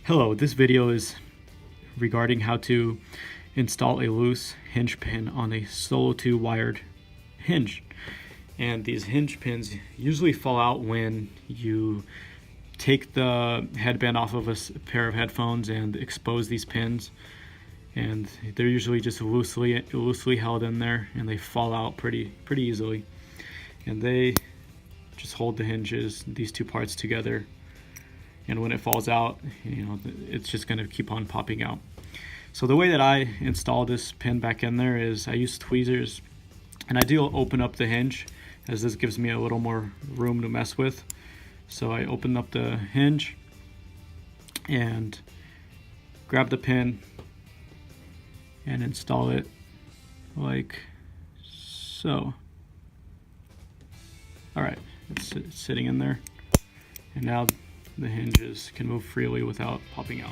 Hello, this video is regarding how to install a loose hinge pin on a Solo 2 wired hinge. And these hinge pins usually fall out when you take the headband off of a pair of headphones and expose these pins. And they're usually just loosely held in there, and they fall out pretty easily. And they just hold the hinges, these two parts together. And when it falls out, it's just going to keep on popping out. So the way that I install this pin back in there is I use tweezers, and I do open up the hinge, as this gives me a little more room to mess with. So I open up the hinge and grab the pin and install it like so. All right, it's sitting in there, and now the hinges can move freely without popping out.